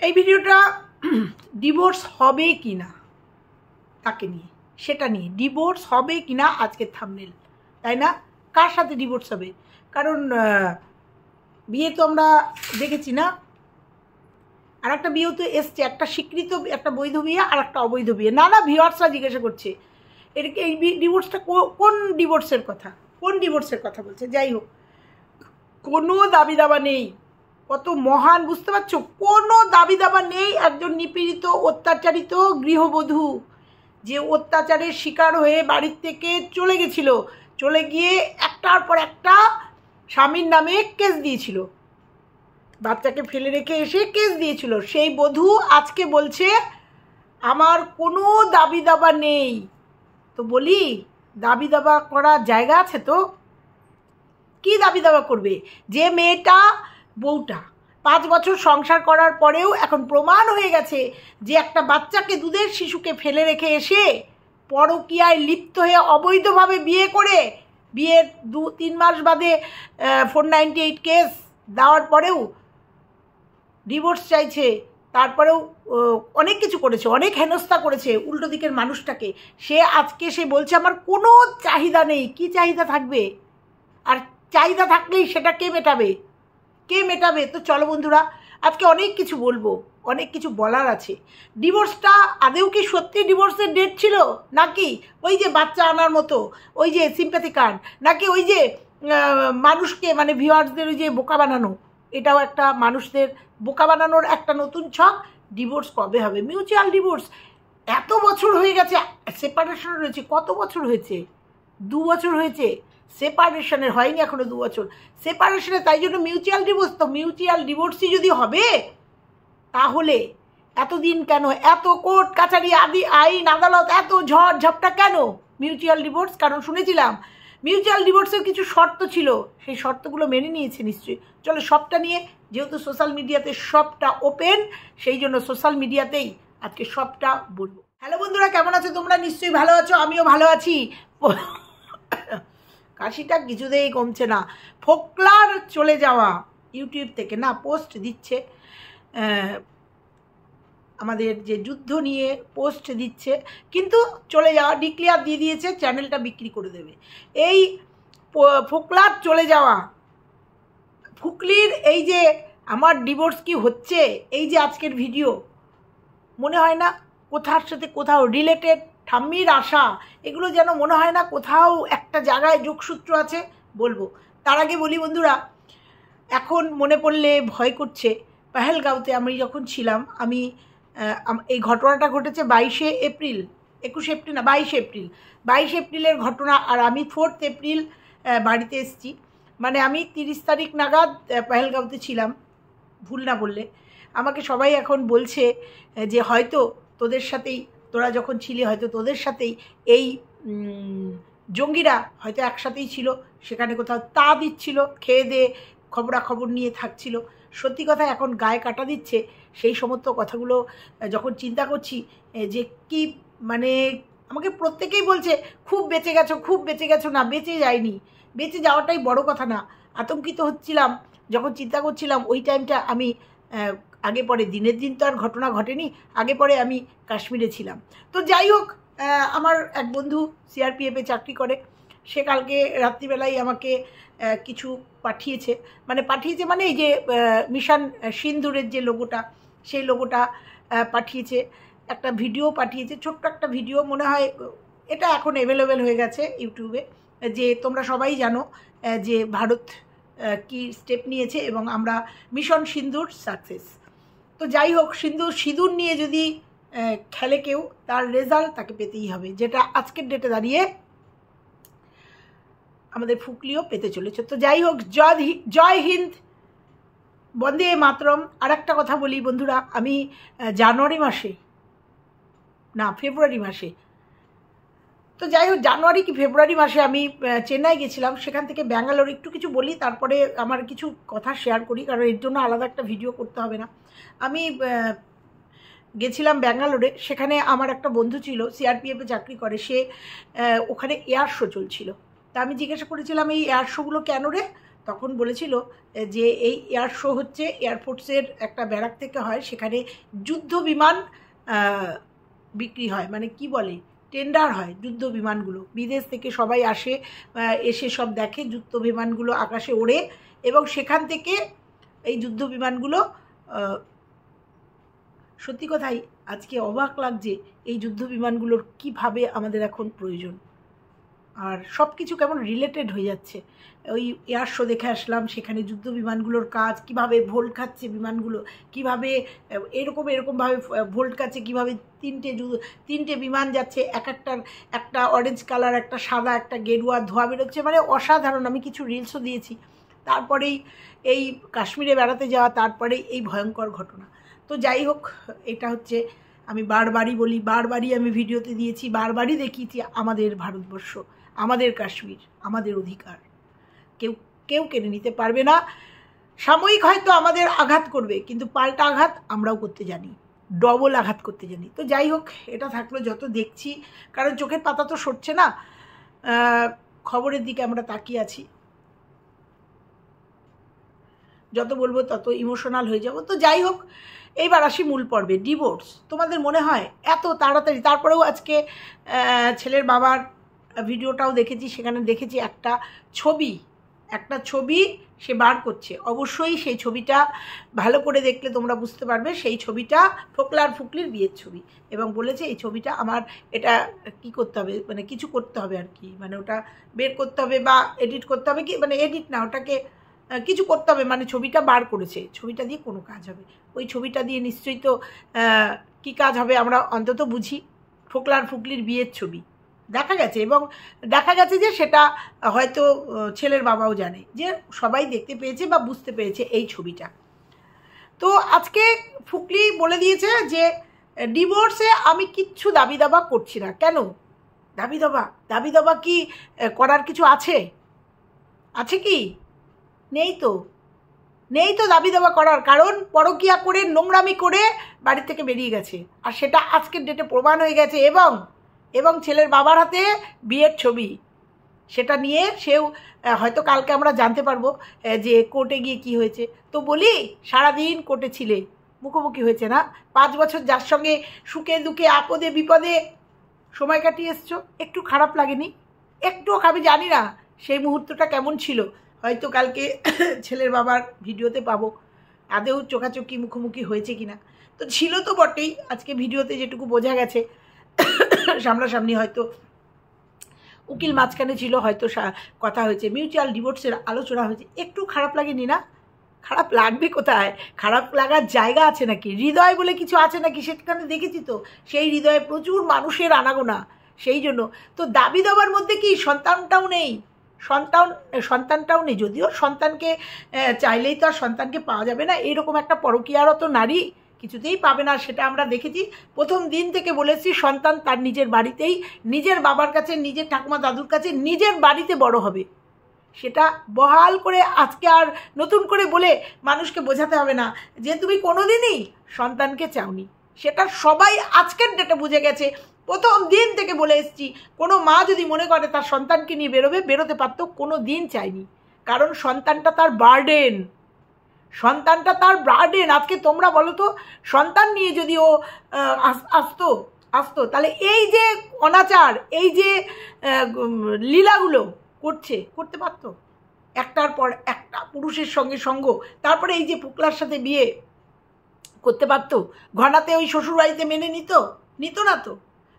এই ভিডিওটা ডিভোর্স হবে কি না তাকে নিয়ে, সেটা নিয়ে ডিভোর্স হবে কি না আজকের থাম্বনেল, তাই না? কার সাথে ডিভোর্স হবে? কারণ বিয়ে তো আমরা দেখেছি না, আর একটা বিয়েও তো এসছে, একটা স্বীকৃত একটা বৈধ বিয়ে আর একটা অবৈধ বিয়ে। না ভিউয়ার্সরা জিজ্ঞাসা করছে এটাকে এই ডিভোর্সটা কোন ডিভোর্সের কথা, কোন ডিভোর্সের কথা বলছে। যাই হোক, কোনো দাবি দাবা নেই, কত মহান বুঝতে পারছো? কোনো দাবি দাবা নেই। একজন নিপীড়িত অত্যাচারিত গৃহবধূ যে অত্যাচারের শিকার হয়ে বাড়ির থেকে চলে গেছিল, চলে গিয়ে একটার পর একটা স্বামীর নামে কেস দিয়েছিল, বাচ্চাকে ফেলে রেখে এসে কেস দিয়েছিল, সেই বধূ আজকে বলছে আমার কোনো দাবি দাবা নেই। তো বলি, দাবি দাবা করার জায়গা আছে তো? কি দাবি দাবা করবে? যে মেয়েটা বউটা 5 বছর সংসার করার পরেও এখন প্রমাণ হয়ে গেছে যে একটা বাচ্চাকে, দুধের শিশুকে ফেলে রেখে এসে পরকীয়ায় লিপ্ত হয়ে অবৈধভাবে বিয়ে করে, বিয়ের 2-3 মাস বাদে 498 কেস দেওয়ার পরেও ডিভোর্স চাইছে, তারপরেও অনেক কিছু করেছে, অনেক হেনস্থা করেছে উল্টো দিকের মানুষটাকে। সে আজকে সে বলছে আমার কোনো চাহিদা নেই। কি চাহিদা থাকবে? আর চাহিদা থাকলেই সেটা কে মেটাবে? কে মেটাবে? তো চলো বন্ধুরা, আজকে অনেক কিছু বলবো, অনেক কিছু বলার আছে। ডিভোর্সটা আদেও কি সত্যি ডিভোর্সের ডেট ছিল, নাকি ওই যে বাচ্চা আনার মতো ওই যে সিম্প্যাথি কার্ড, নাকি ওই যে মানুষকে মানে ভিউয়ার্সদের ওই যে বোকা বানানো, এটাও একটা মানুষদের বোকা বানানোর একটা নতুন ছক। ডিভোর্স কবে হবে? মিউচুয়াল ডিভোর্স এত বছর হয়ে গেছে, সেপারেশন রয়েছে কত বছর হয়েছে? 2 বছর হয়েছে সেপারেশনের, হয়নি এখনো 2 বছর সেপারেশনে, তাই জন্য মিউচুয়াল ডিভোর্স। তো মিউচুয়াল ডিভোর্সই যদি হবে তাহলে এতদিন কেন, এত কোর্ট কাছারি আদি আইন আদালত, এত ঝড় ঝাপটা কেন মিউচুয়াল ডিভোর্স? কারণ শুনেছিলাম মিউচুয়াল ডিভোর্সের কিছু শর্ত ছিল, সেই শর্তগুলো মেনে নিয়েছে নিশ্চয়ই। চলো সবটা নিয়ে, যেহেতু সোশ্যাল মিডিয়াতে সবটা ওপেন, সেই জন্য সোশ্যাল মিডিয়াতেই আজকে সবটা বলবো। হ্যালো বন্ধুরা, কেমন আছো তোমরা? নিশ্চয়ই ভালো আছো, আমিও ভালো আছি। কাশিটা কিছুতেই কমছে না। ফোকলার চলে যাওয়া, ইউটিউব থেকে না পোস্ট দিচ্ছে, আমাদের যে যুদ্ধ নিয়ে পোস্ট দিচ্ছে, কিন্তু চলে যাওয়া ডিক্লেয়ার দিয়ে দিয়েছে, চ্যানেলটা বিক্রি করে দেবে। এই ফোকলার চলে যাওয়া, ফুকলির এই যে আমার ডিভোর্স কি হচ্ছে, এই যে আজকের ভিডিও, মনে হয় না কোথার সাথে কোথাও রিলেটেড? ঠাম্মির আশা, এগুলো যেন মনে হয় না কোথাও একটা জায়গায় যোগসূত্র আছে। বলবো, তার আগে বলি বন্ধুরা, এখন মনে পড়লে ভয় করছে। পেহেলগাঁওতে আমি যখন ছিলাম, আমি এই ঘটনাটা ঘটেছে 22শে এপ্রিল, 21শে এপ্রিল না 22শে এপ্রিল, 22শে এপ্রিলের ঘটনা। আর আমি 4th এপ্রিল বাড়িতে এসেছি, মানে আমি 30 তারিখ নাগাদ পেহেলগাঁওতে ছিলাম, ভুল না বললে। আমাকে সবাই এখন বলছে যে হয়তো তোদের সাথেই, তোরা যখন ছিলি হয়তো তোদের সাথেই এই জঙ্গিরা হয়তো একসাথেই ছিল, সেখানে কোথাও তা দিচ্ছিল, খেয়ে দিয়ে খবরাখবর নিয়ে থাকছিল। সত্যি কথা এখন গায়ে কাটা দিচ্ছে সেই সমস্ত কথাগুলো যখন চিন্তা করছি, যে কি মানে আমাকে প্রত্যেকেই বলছে খুব বেঁচে গেছো, খুব বেঁচে গেছো। না, বেঁচে যায়নি, বেঁচে যাওয়াটাই বড় কথা না। আতঙ্কিত হচ্ছিলাম যখন চিন্তা করছিলাম, ওই টাইমটা আমি আগে পরে, দিনের দিন তো আর ঘটনা ঘটেনি, আগে পরে আমি কাশ্মীরে ছিলাম। তো যাই হোক, আমার এক বন্ধু সিআরপিএফে চাকরি করে, সে কালকে রাত্রিবেলায় আমাকে কিছু পাঠিয়েছে, মানে এই যে মিশন সিন্দুরের যে লোগোটা, সেই লোগোটা পাঠিয়েছে, একটা ভিডিও পাঠিয়েছে, ছোট্ট একটা ভিডিও। মনে হয় এটা এখন অ্যাভেলেবেল হয়ে গেছে ইউটিউবে, যে তোমরা সবাই জানো যে ভারত কি স্টেপ নিয়েছে এবং আমরা মিশন সিন্দুর সাকসেস। তো যাই হোক, সিঁদুর নিয়ে যদি খেলে কেউ, তার রেজাল্ট তাকে পেতেই হবে, যেটা আজকের ডেটে দাঁড়িয়ে আমাদের ফুকলিও পেতে চলেছে। তো যাই হোক, জয় হিন্দ, বন্দে মাতরম। আর একটা কথা বলি বন্ধুরা, আমি ফেব্রুয়ারি মাসে, তো যাই হোক জানুয়ারি কি ফেব্রুয়ারি মাসে আমি চেন্নাই গেছিলাম, সেখান থেকে ব্যাঙ্গালোর। একটু কিছু বলি, তারপরে আমার কিছু কথা শেয়ার করি, কারণ এর জন্য আলাদা একটা ভিডিও করতে হবে না। আমি গেছিলাম ব্যাঙ্গালোরে, সেখানে আমার একটা বন্ধু ছিল, সিআরপিএফে চাকরি করে, সে ওখানে এয়ার শো চলছিল। তা আমি জিজ্ঞাসা করেছিলাম এই এয়ার শোগুলো কেন রে? তখন বলেছিল যে এই এয়ার শো হচ্ছে এয়ারফোর্সের একটা ব্যারাক থেকে হয়, সেখানে যুদ্ধ বিমান বিক্রি হয়, মানে কি বলে টেন্ডার হয় যুদ্ধ বিমানগুলো, বিদেশ থেকে সবাই আসে, এসে সব দেখে যুদ্ধ বিমানগুলো আকাশে ওড়ে, এবং সেখান থেকে এই যুদ্ধ বিমানগুলো সত্যি কথাই আজকে অবাক লাগছে এই যুদ্ধ বিমানগুলোর কীভাবে আমাদের এখন প্রয়োজন, আর সব কিছু কেমন রিলেটেড হয়ে যাচ্ছে। ওই এয়ার শো দেখে আসলাম, সেখানে যুদ্ধ বিমানগুলোর কাজ কীভাবে ভোল্ট খাচ্ছে বিমানগুলো, কীভাবে এরকমভাবে ভোল্ট খাচ্ছে, কীভাবে তিনটে বিমান যাচ্ছে, একটা অরেঞ্জ কালার, একটা সাদা, একটা গেরুয়া, ধোঁয়া বেরোচ্ছে, মানে অসাধারণ। আমি কিছু রিলসও দিয়েছি। তারপরেই এই কাশ্মীরে বেড়াতে যাওয়া, তারপরেই এই ভয়ঙ্কর ঘটনা। তো যাই হোক, এটা হচ্ছে আমি বারবারই আমি ভিডিওতে দিয়েছি, বারবারই দেখিয়েছি, আমাদের ভারতবর্ষ, আমাদের কাশ্মীর, আমাদের অধিকার কেউ কেড়ে নিতে পারবে না। সাময়িক হয়তো আমাদের আঘাত করবে, কিন্তু পাল্টা আঘাত আমরাও করতে জানি, ডবল আঘাত করতে জানি। তো যাই হোক, এটা থাকলো, যত দেখছি, কারণ চোখের পাতা তো সরছে না, খবরের দিকে আমরা তাকিয়ে আছি, যত বলবো তত ইমোশনাল হয়ে যাব। তো যাই হোক, এইবার আসি মূল পর্বে। ডিভোর্স তোমাদের মনে হয় এত তাড়াতাড়ি? তারপরেও আজকে ছেলের বাবার ভিডিওটাও দেখেছি, সেখানে দেখেছি একটা ছবি সে বার করছে। অবশ্যই সেই ছবিটা ভালো করে দেখলে তোমরা বুঝতে পারবে, সেই ছবিটা ফোকলা আর ফুকলির বিয়ের ছবি, এবং বলেছে এই ছবিটা আমার, এটা কি করতে হবে, মানে কিছু করতে হবে আর কি, মানে ওটা বের করতে হবে বা এডিট করতে হবে, কি মানে এডিট না, ওটাকে কিছু করতে হবে, মানে ছবিটা বার করেছে, ছবিটা দিয়ে কোনো কাজ হবে, ওই ছবিটা দিয়ে নিশ্চয়ই তো কী কাজ হবে আমরা অন্তত বুঝি। ফোকলা আর ফুকলির বিয়ের ছবি দেখা গেছে, এবং দেখা গেছে যে সেটা হয়তো ছেলের বাবাও জানে, যে সবাই দেখতে পেয়েছে বা বুঝতে পেরেছে এই ছবিটা। তো আজকে ফুকলি বলে দিয়েছে যে ডিভোর্সে আমি কিচ্ছু দাবি দাবা করছি না। কেন দাবি দাবা কি করার কিছু আছে কি? নেই তো দাবি দাবা করার, কারণ পরকীয়া করে, নোংরামি করে বাড়ি থেকে বেরিয়ে গেছে, আর সেটা আজকের ডেটে প্রমাণ হয়ে গেছে, এবং ছেলের বাবার হাতে বিয়ের ছবি, সেটা নিয়ে সেও হয়তো কালকে আমরা জানতে পারবো যে কোর্টে গিয়ে কি হয়েছে। তো বলি, সারাদিন কোর্টে ছিলে, মুখোমুখি হয়েছে না, 5 বছর যার সঙ্গে সুখে দুঃখে আপদে বিপদে সময় কাটিয়ে এসছো, একটু খারাপ লাগেনি? একটুও? আমি জানি না সেই মুহূর্তটা কেমন ছিল, হয়তো কালকে ছেলের বাবার ভিডিওতে পাবো আদেও চোখাচোখি মুখোমুখি হয়েছে কিনা। তো ছিল তো বটেই, আজকে ভিডিওতে যেটুকু বোঝা গেছে, সামনাসামনি হয়তো উকিল মাঝখানে ছিল, হয়তো কথা হয়েছে, মিউচুয়াল ডিভোর্সের আলোচনা হয়েছে। একটু খারাপ লাগেনি না? খারাপ লাগবে কোথায়? খারাপ লাগার জায়গা আছে নাকি? হৃদয় বলে কিছু আছে নাকি? সেখানে দেখেছি তো, সেই হৃদয়ে প্রচুর মানুষের আনাগোনা, সেই জন্য তো দাবি দাবার মধ্যে কি সন্তানটাও নেই, সন্তানটাও নেই, যদিও সন্তানকে চাইলেই তো আর সন্তানকে পাওয়া যাবে না, এইরকম একটা পরকীয়ারত নারী কিছুতেই পাবে না, সেটা আমরা দেখেছি। প্রথম দিন থেকে বলেছি, সন্তান তার নিজের বাড়িতেই, নিজের বাবার কাছে, নিজের ঠাকুমা দাদুর কাছে, নিজের বাড়িতে বড় হবে, সেটা বহাল করে আজকে আর নতুন করে বলে মানুষকে বোঝাতে হবে না যে তুমি কোনোদিনই সন্তানকে চাওনি, সেটা সবাই আজকের ডেটে বুঝে গেছে। প্রথম দিন থেকে বলে এসেছি, কোনো মা যদি মনে করে তার সন্তানকে নিয়ে বেরোতে পারতো, কোনো দিন চাইনি, কারণ সন্তানটা তার বার্ডেন, আজকে তোমরা বলো তো, সন্তান নিয়ে যদি ও আসতো তাহলে এই যে অনাচার, এই যে লীলাগুলো করতে পারতো, একটার পর একটা পুরুষের সঙ্গে সঙ্গ, তারপরে এই যে পুকলার সাথে বিয়ে করতে পারতো, ঘনাতে ওই শ্বশুরবাড়িতে মেনে নিত না তো।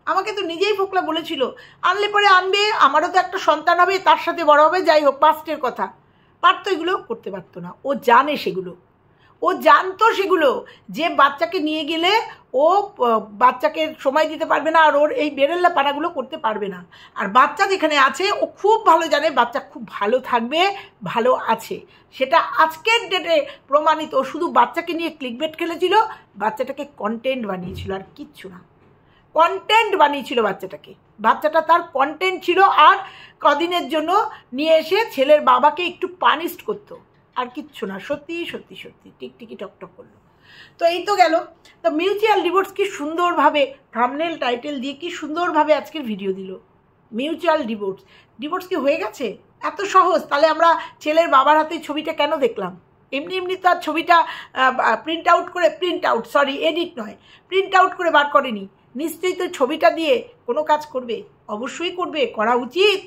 আমাকে তো নিজেই ফোকলা বলেছিল, আনলে পরে আনবে, আমারও তো একটা সন্তান হবে, তার সাথে বড় হবে, যাই হোক পাস্টের কথা, পারতো, এগুলো করতে পারতো না। ও জানে সেগুলো, ও জানতো সেগুলো, যে বাচ্চাকে নিয়ে গেলে ও বাচ্চাকে সময় দিতে পারবে না, আর ওর এই বেরেল্লা পানাগুলো করতে পারবে না। আর বাচ্চা যেখানে আছে ও খুব ভালো জানে বাচ্চা খুব ভালো থাকবে, ভালো আছে, সেটা আজকের ডেটে প্রমাণিত। ও শুধু বাচ্চাকে নিয়ে ক্লিকবেট খেলেছিল, বাচ্চাটাকে কন্টেন্ট বানিয়েছিল, আর কিচ্ছু না, কন্টেন্ট বানিয়েছিল বাচ্চাটা তার কন্টেন্ট ছিল, আর কদিনের জন্য নিয়ে এসে ছেলের বাবাকে একটু পানিশ করতো, আর কিচ্ছু না। সত্যি টিকটিকি টকটক করলো। তো এই তো গেল। তো মিউচুয়াল ডিভোর্স কি সুন্দরভাবে থাম্বনেল টাইটেল দিয়ে কি সুন্দরভাবে আজকের ভিডিও দিল। মিউচুয়াল ডিভোর্স কি হয়ে গেছে? এত সহজ। তাহলে আমরা ছেলের বাবার হাতে ছবিটা কেন দেখলাম? এমনি এমনি তো আর ছবিটা প্রিন্ট আউট করে বার করেনি। নিশ্চয়ই তো ছবিটা দিয়ে কোনো কাজ করবে, অবশ্যই করবে, করা উচিত।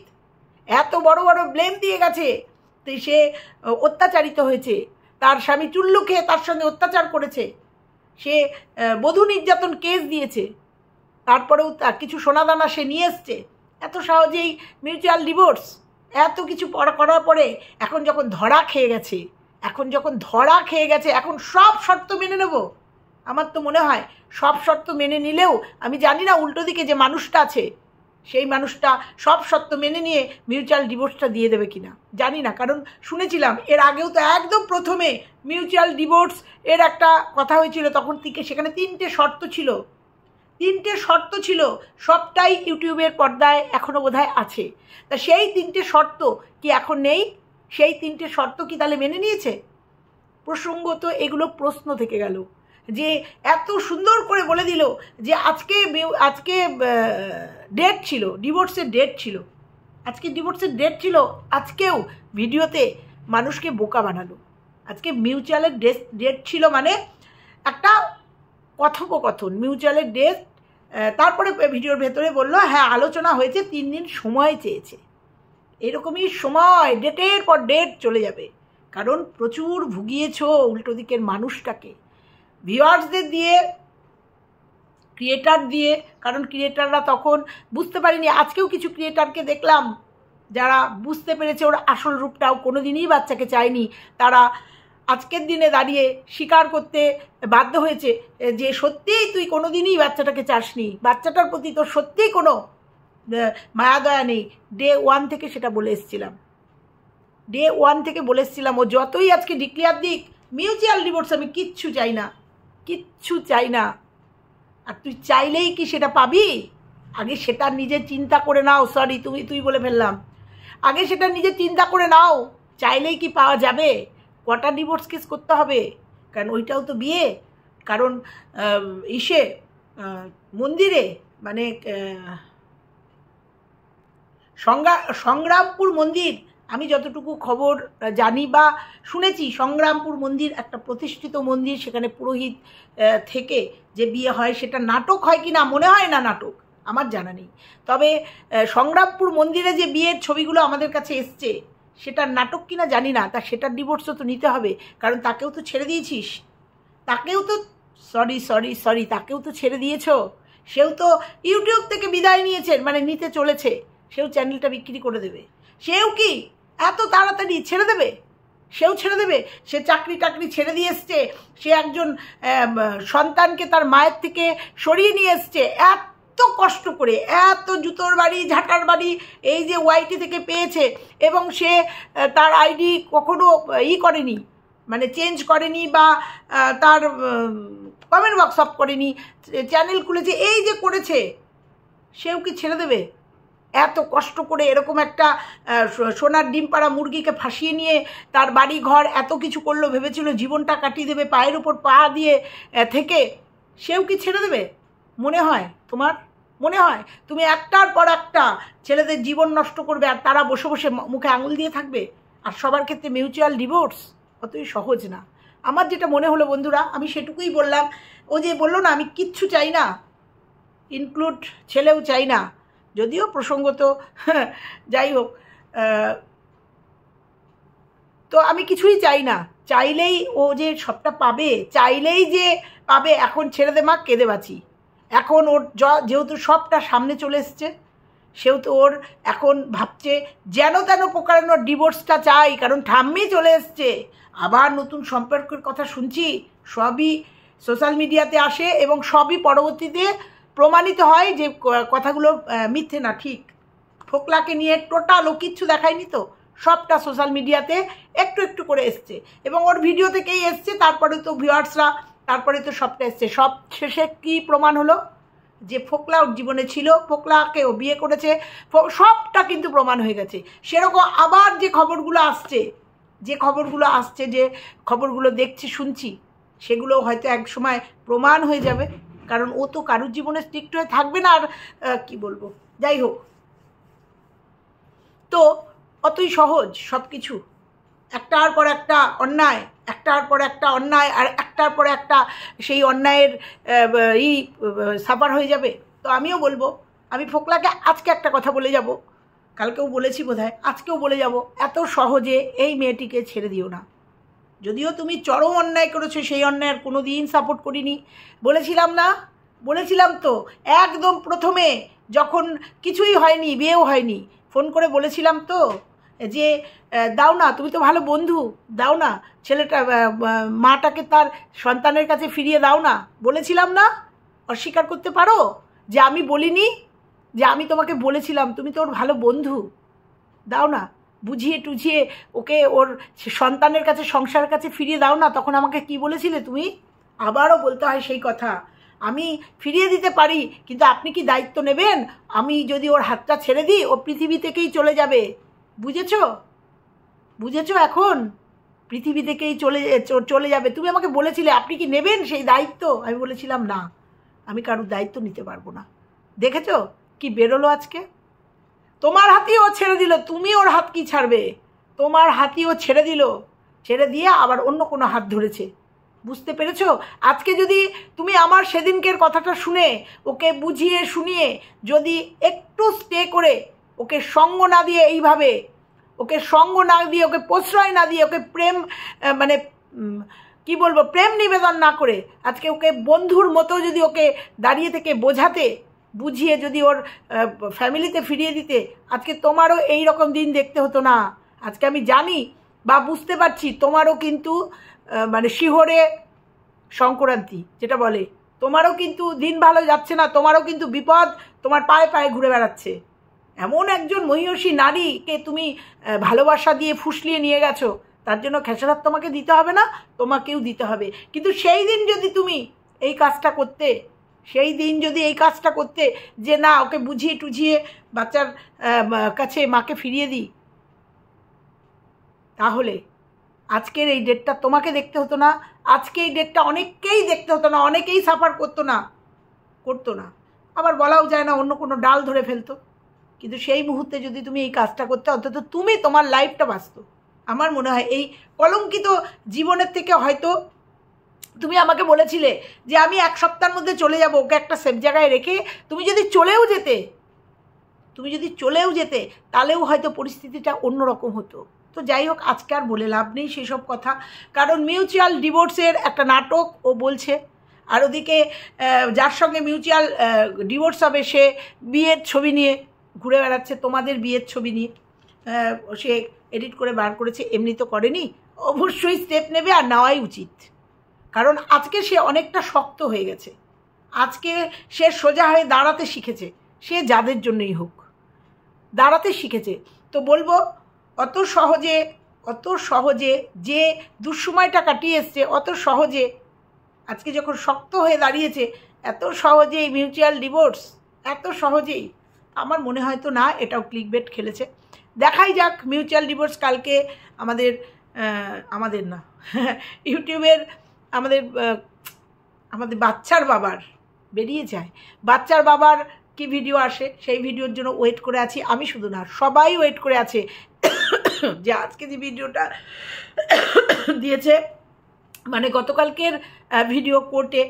এত বড় বড় ব্লেম দিয়ে গেছে, তো সে অত্যাচারিত হয়েছে, তার স্বামী চুল্লু খেয়ে তার সঙ্গে অত্যাচার করেছে, সে বধূ নির্যাতন কেস দিয়েছে, তারপরেও তার কিছু সোনাদানা সে নিয়ে এসছে। এত সহজেই মিউচুয়াল ডিভোর্স, এত কিছু করার পরে এখন যখন ধরা খেয়ে গেছে, এখন সব শর্ত মেনে নেব। আমার তো মনে হয় সব শর্ত মেনে নিলেও, আমি জানি না উল্টো দিকে যে মানুষটা আছে সেই মানুষটা সব শর্ত মেনে নিয়ে মিউচুয়াল ডিভোর্সটা দিয়ে দেবে কিনা জানি না। কারণ শুনেছিলাম এর আগেও তো একদম প্রথমে মিউচুয়াল ডিভোর্স এর একটা কথা হয়েছিল, তখন থেকে সেখানে 3টে শর্ত ছিল, সবটাই ইউটিউবের পর্দায় এখনও বোধহয় আছে। তা সেই 3টে শর্ত কি এখন নেই? সেই 3টে শর্ত কি তাহলে মেনে নিয়েছে? প্রসঙ্গত এগুলো প্রশ্ন থেকে গেল, যে এত সুন্দর করে বলে দিল যে আজকে ডেট ছিল, ডিভোর্সের ডেট ছিল, আজকেও ভিডিওতে মানুষকে বোকা বানালো। আজকে মিউচুয়ালের ডেট ছিল, মানে একটা কথোপকথন, মিউচুয়ালের ডেট। তারপরে ভিডিওর ভেতরে বললো হ্যাঁ আলোচনা হয়েছে, 3 দিন সময় চেয়েছে। এরকমই সময়, ডেটের পর ডেট চলে যাবে, কারণ প্রচুর ভুগিয়েছো উল্টো দিকের মানুষটাকে, ভিউয়ার্সদের দিয়ে, ক্রিয়েটার দিয়ে। কারণ ক্রিয়েটাররা তখন বুঝতে পারিনি। আজকেও কিছু ক্রিয়েটারকে দেখলাম যারা বুঝতে পেরেছে ওর আসল রূপটাও কোনো দিনই বাচ্চাকে চায়নি, তারা আজকের দিনে দাঁড়িয়ে স্বীকার করতে বাধ্য হয়েছে যে সত্যিই তুই কোনো দিনই বাচ্চাটাকে চাসনি, বাচ্চাটার প্রতি তোর সত্যিই কোনো মায়া দয়া নেই। ডে 1 থেকে সেটা বলে এসেছিলাম। ও যতই আজকে ডিক্লেয়ার দিক মিউচুয়াল ডিভোর্স আমি কিচ্ছু চাই না, আর তুই চাইলেই কি সেটা পাবি? আগে সেটা নিজে চিন্তা করে নাও। সরি, তুই বলে ফেললাম। আগে সেটা নিজে চিন্তা করে নাও, চাইলেই কি পাওয়া যাবে? কটা ডিভোর্স কেস করতে হবে? কারণ ওইটাও তো বিয়ে। কারণ মন্দিরে, মানে সংগ্রামপুর মন্দির, আমি যতটুকু খবর জানি বা শুনেছি, সংগ্রামপুর মন্দির একটা প্রতিষ্ঠিত মন্দির, সেখানে পুরোহিত থেকে যে বিয়ে হয় সেটা নাটক হয় কি না, মনে হয় না নাটক, আমার জানা নেই। তবে সংগ্রামপুর মন্দিরে যে বিয়ের ছবিগুলো আমাদের কাছে এসছে সেটা নাটক কিনা জানি না, তা সেটার ডিভোর্সও তো নিতে হবে, কারণ তাকেও তো ছেড়ে দিয়েছিস, তাকেও তো ছেড়ে দিয়েছো। সেও তো ইউটিউব থেকে বিদায় নিয়েছেন, মানে নিতে চলেছে, সেও চ্যানেলটা বিক্রি করে দেবে। সেও কি এত তাড়াতাড়ি ছেড়ে দেবে? সে চাকরি ছেড়ে দিয়ে এসছে, সে একজন সন্তানকে তার মায়ের থেকে সরিয়ে নিয়ে এসছে, এত কষ্ট করে, এত জুতোর বাড়ি ঝাঁটার বাড়ি এই যে ওয়াইটি থেকে পেয়েছে, এবং সে তার আইডি কখনো করেনি, মানে চেঞ্জ করেনি, বা তার কমেন্ট বক্স অফ করেনি, চ্যানেল খুলেছে, এই যে করেছে, সেও কি ছেড়ে দেবে? এত কষ্ট করে এরকম একটা সোনার ডিম পাড়া মুরগিকে ফাঁসিয়ে নিয়ে তার বাড়ি ঘর এত কিছু করলো, ভেবেছিল জীবনটা কাটিয়ে দেবে পায়ের উপর পা দিয়ে থেকে, সেও কি ছেড়ে দেবে? মনে হয় তুমি একটার পর একটা ছেলেদের জীবন নষ্ট করবে, আর তারা বসে বসে মুখে আঙুল দিয়ে থাকবে? আর সবার ক্ষেত্রে মিউচুয়াল ডিভোর্স অতই সহজ না। আমার যেটা মনে হলো বন্ধুরা, আমি সেটুকুই বললাম। ও যে বললো না আমি কিচ্ছু চাই না, ইনক্লুড ছেলেও চাই না, যদিও প্রসঙ্গত যাই হোক, তো আমি কিছুই চাই না, চাইলেই ও যে সবটা পাবে, এখন ছেড়ে দে মা, কেঁদে বাঁচি। এখন ওর যেহেতু সবটা সামনে চলে এসছে, সেহেতু ওর এখন ভাবছে যেন তেন প্রকারেণ ডিভোর্সটা চাই, কারণ ঠাম্মি চলে এসছে। আবার নতুন সম্পর্কের কথা শুনছি, সবই সোশ্যাল মিডিয়াতে আসে এবং সবই পরবর্তীতে প্রমাণিত হয় যে কথাগুলো মিথ্যে না, ঠিক। ফোকলাকে নিয়ে টোটাল ও কিচ্ছু দেখায়নি তো, সবটা সোশ্যাল মিডিয়াতে একটু একটু করে এসছে, এবং ওর ভিডিও থেকেই এসছে। তারপরে তো ভিউয়ার্সরা, তারপরে তো সবটা এসছে। সব শেষে কী প্রমাণ হলো? যে ফোকলা ওর জীবনে ছিল, ফোকলাকে ও বিয়ে করেছে, সবটা কিন্তু প্রমাণ হয়ে গেছে। সেরকম আবার যে খবরগুলো আসছে, যে খবরগুলো দেখছি শুনছি, সেগুলো হয়তো এক সময় প্রমাণ হয়ে যাবে, কারণ ও তো কারুর জীবনে স্ট্রিক্ট হয়ে থাকবে না। আর কি বলবো, যাই হোক, তো অতই সহজ সব কিছু। একটার পর একটা অন্যায়, একটার পর একটা অন্যায়, আর একটার পর একটা সেই অন্যায়ের সাফার হয়ে যাবে। তো আমিও বলবো, আমি ফোকলাকে আজকে একটা কথা বলে যাব, কালকেও বলেছি বোধহয়, আজকেও বলে যাব, এত সহজে এই মেয়েটিকে ছেড়ে দিও না। যদিও তুমি চরম অন্যায় করেছো, সেই অন্যায়ের কোনো দিন সাপোর্ট করিনি, বলেছিলাম না? বলেছিলাম তো, একদম প্রথমে যখন কিছুই হয়নি, বিয়েও হয়নি, ফোন করে বলেছিলাম তো যে দাও না, তুমি তো ভালো বন্ধু, দাও না ছেলেটা, মাটাকে তার সন্তানের কাছে ফিরিয়ে দাও না, বলেছিলাম না? অস্বীকার করতে পারো যে আমি বলিনি? যে আমি তোমাকে বলেছিলাম, তুমি তো ওর ভালো বন্ধু, দাও না, বুঝিয়ে টুঝিয়ে ওকে ওর সন্তানের কাছে, সংসারের কাছে ফিরিয়ে দাও না। তখন আমাকে কি বলেছিলে তুমি? আবারও বলতে হয় সেই কথা, আমি ফিরিয়ে দিতে পারি, কিন্তু আপনি কি দায়িত্ব নেবেন? আমি যদি ওর হাতটা ছেড়ে দিই, ও পৃথিবী থেকেই চলে যাবে। বুঝেছো? বুঝেছো এখন? পৃথিবী থেকেই চলে যাবে। তুমি আমাকে বলেছিলে আপনি কি নেবেন সেই দায়িত্ব? আমি বলেছিলাম না, আমি কারোর দায়িত্ব নিতে পারবো না। দেখেছো কি বেরোলো আজকে? তোমার হাতেই ও ছেড়ে দিল, তুমি ওর হাত কি ছাড়বে? তোমার হাতই ও ছেড়ে দিল, ছেড়ে দিয়ে আবার অন্য কোনো হাত ধরেছে। বুঝতে পেরেছো? আজকে যদি তুমি আমার সেদিনকের কথাটা শুনে, ওকে বুঝিয়ে শুনিয়ে যদি একটু স্টে করে, ওকে সঙ্গ না দিয়ে, এইভাবে ওকে সঙ্গ না দিয়ে, ওকে প্রশ্রয় না দিয়ে, ওকে প্রেম মানে কি বলবো, প্রেম নিবেদন না করে, আজকে ওকে বন্ধুর মতো যদি ওকে দাঁড়িয়ে থেকে বোঝাতে, বুঝিয়ে যদি ওর ফ্যামিলিতে ফিরিয়ে দিতে, আজকে তোমারও এই রকম দিন দেখতে হতো না। আজকে আমি জানি বা বুঝতে পারছি, তোমারও কিন্তু মানে শিহরে সংক্রান্তি যেটা বলে, তোমারও কিন্তু দিন ভালো যাচ্ছে না, তোমারও কিন্তু বিপদ তোমার পায়ে পায়ে ঘুরে বেড়াচ্ছে। এমন একজন মহিষী নারীকে তুমি ভালোবাসা দিয়ে ফুসলিয়ে নিয়ে গেছো, তার জন্য খেসারত তোমাকে দিতে হবে না, তোমাকেও দিতে হবে। কিন্তু সেই দিন যদি তুমি এই কাজটা করতে, সেই দিন যদি এই কাজটা করতে যে না, ওকে বুঝিয়ে টুঝিয়ে বাচ্চার কাছে মাকে ফিরিয়ে দিই, তাহলে আজকের এই ডেটটা তোমাকে দেখতে হতো না, আজকে এই ডেটটা অনেককেই দেখতে হতো না, অনেকেই সাফার করতো না। আবার বলাও যায় না, অন্য কোনো ডাল ধরে ফেলতো। কিন্তু সেই মুহূর্তে যদি তুমি এই কাজটা করতে, অন্তত তুমি তোমার লাইফটা বাঁচত। আমার মনে হয় এই কলঙ্কিত জীবনের থেকে হয়তো তুমি আমাকে বলেছিলে যে আমি এক সপ্তাহের মধ্যে চলে যাব, ওকে একটা সেফ জায়গায় রেখে তুমি যদি চলেও যেতে, তাহলেও হয়তো পরিস্থিতিটা অন্যরকম হতো। তো যাই হোক, আজকে আর বলে লাভ নেই সেসব কথা, কারণ মিউচুয়াল ডিভোর্সের একটা নাটক ও বলছে, আর ওদিকে যার সঙ্গে মিউচুয়াল ডিভোর্স হবে সে বিয়ের ছবি নিয়ে ঘুরে বেড়াচ্ছে, তোমাদের বিয়ের ছবি নিয়ে সে এডিট করে বার করেছে। এমনি তো করেনি, অবশ্যই স্টেপ নেবে, আর নেওয়াই উচিত। কারণ আজকে সে অনেকটা শক্ত হয়ে গেছে, আজকে সে সোজা হয়ে দাঁড়াতে শিখেছে, সে যাদের জন্যই হোক দাঁড়াতে শিখেছে। তো বলবো, অত সহজে যে দুঃসময়টা কাটিয়ে এসছে, অত সহজে আজকে যখন শক্ত হয়ে দাঁড়িয়েছে, এত সহজেই মিউচুয়াল ডিভোর্স, এত সহজেই আমার মনে হয় তো না, এটাও ক্লিকবেট খেলেছে। দেখাই যাক মিউচুয়াল ডিভোর্স কালকে আমাদের না ইউটিউবের আমাদের বাচ্চার বাবার বেরিয়ে যায়, বাচ্চার বাবার কি ভিডিও আসে, সেই ভিডিওর জন্য ওয়েট করে আছি। আমি শুধু না, সবাই ওয়েট করে আছে যে আজকে যে ভিডিওটা দিয়েছে, মানে গতকালকের ভিডিও, কোর্টে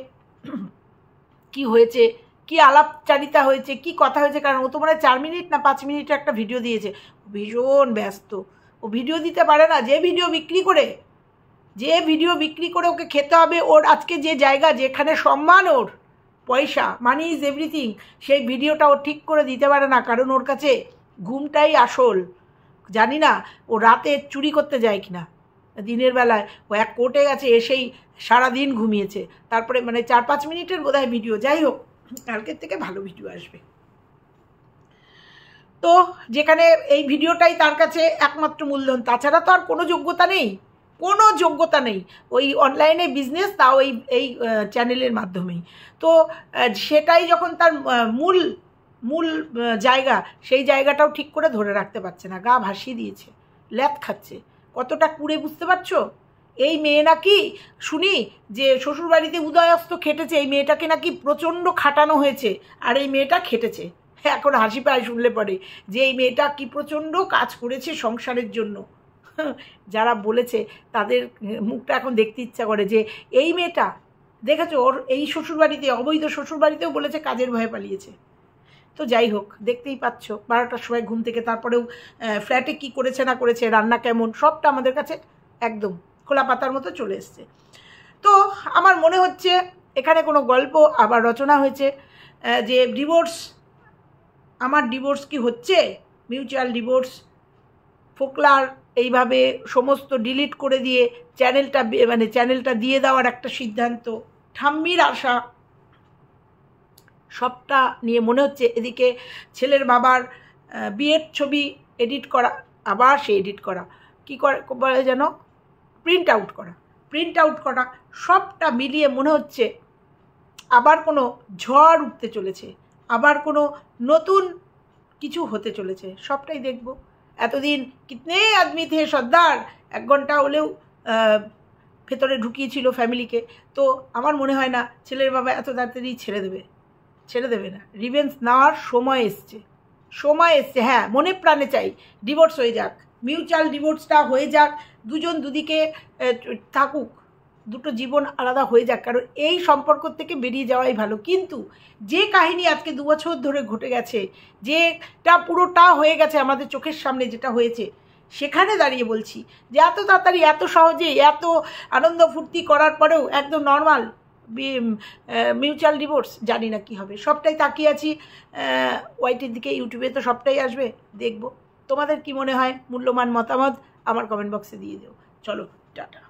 কি হয়েছে, কি আলাপচারিতা হয়েছে, কি কথা হয়েছে। কারণ ও তো মানে 4 মিনিট না 5 মিনিটের একটা ভিডিও দিয়েছে, ভীষণ ব্যস্ত, ও ভিডিও দিতে পারে না। যে ভিডিও বিক্রি করে ওকে খেতে হবে, ওর আজকে যে জায়গা, যেখানে সম্মান, ওর পয়সা, মানি ইজ এভরিথিং, সেই ভিডিওটা ও ঠিক করে দিতে পারে না, কারণ ওর কাছে ঘুমটাই আসল। জানি না ও রাতে চুরি করতে যায় কিনা, দিনের বেলায় ও এক কোর্টে গেছে, এসেই সারাদিন ঘুমিয়েছে, তারপরে মানে 4-5 মিনিটের বোধহয় ভিডিও। যাই হোক, কালকের থেকে ভালো ভিডিও আসবে। তো যেখানে এই ভিডিওটাই তার কাছে একমাত্র মূলধন, তাছাড়া তো আর কোনো যোগ্যতা নেই, ওই অনলাইনে বিজনেস, তাও এই চ্যানেলের মাধ্যমেই। তো সেটাই যখন তার মূল জায়গা, সেই জায়গাটাও ঠিক করে ধরে রাখতে পারছে না, গা ভাসিয়ে দিয়েছে, ল্যাথ খাচ্ছে। কতটা কুড়ে বুঝতে পারছো? এই মেয়ে নাকি শুনি যে শ্বশুরবাড়িতে উদয়স্ত খেটেছে, এই মেয়েটাকে নাকি প্রচণ্ড খাটানো হয়েছে, আর এই মেয়েটা খেটেছে। এখন হাসি পায় শুনলে পরে যে এই মেয়েটা কি প্রচণ্ড কাজ করেছে সংসারের জন্য। যারা বলেছে তাদের মুখটা এখন দেখতে ইচ্ছা করে যে এই মেয়েটা দেখেছো ওর এই শ্বশুরবাড়িতে, অবৈধ শ্বশুরবাড়িতেও বলেছে কাজের ভয়ে পালিয়েছে। তো যাই হোক, দেখতেই পাচ্ছ 12টার সময় ঘুম থেকে, তারপরেও ফ্ল্যাটে কি করেছে না করেছে, রান্না কেমন, সবটা আমাদের কাছে একদম খোলা পাতার মতো চলে এসছে। তো আমার মনে হচ্ছে এখানে কোনো গল্প আবার রচনা হয়েছে যে ডিভোর্স, আমার ডিভোর্স কি হচ্ছে, মিউচুয়াল ডিভোর্স, ফোকলার এইভাবে সমস্ত ডিলিট করে দিয়ে চ্যানেলটা দিয়ে দেওয়ার একটা সিদ্ধান্ত, ঠাম্মির আশা, সবটা নিয়ে মনে হচ্ছে এদিকে ছেলের বাবার বিয়ের ছবি এডিট করা, আবার সে এডিট করা, কী করে বলে যেন প্রিন্ট আউট করা, সবটা মিলিয়ে মনে হচ্ছে আবার কোনো ঝড় উঠতে চলেছে, আবার কোনো নতুন কিছু হতে চলেছে। সবটাই দেখব। এতদিন কিতনে আদমি থে সর্দার, 1 ঘন্টা হলেও ভেতরে ঢুকিয়েছিল ফ্যামিলিকে। তো আমার মনে হয় না ছেলের বাবা এত তাড়াতাড়ি ছেড়ে দেবে না। রিভেঞ্জ নেওয়ার সময় এসছে। হ্যাঁ, মনে প্রাণে চাই ডিভোর্স হয়ে যাক, মিউচুয়াল ডিভোর্সটা হয়ে যাক, দুজন দুদিকে থাকুক, দুটো জীবন আলাদা হয়ে যাক, কারণ এই সম্পর্ক থেকে বেরিয়ে যাওয়াই ভালো। কিন্তু যে কাহিনী আজকে 2 বছর ধরে ঘটে গেছে, যেটা পুরোটা হয়ে গেছে আমাদের চোখের সামনে, যেটা হয়েছে, সেখানে দাঁড়িয়ে বলছি যে এত তাড়াতাড়ি, এত সহজে, এত আনন্দ ফুর্তি করার পরেও একদম নর্মাল মিউচুয়াল ডিভোর্স, জানি না কী হবে। সবটাই তাকিয়ে আছি ওয়াইটির দিকে, ইউটিউবে তো সবটাই আসবে, দেখব। তোমাদের কি মনে হয়? মূল্যবান মতামত আমার কমেন্ট বক্সে দিয়ে দিও। চলো, টাটা।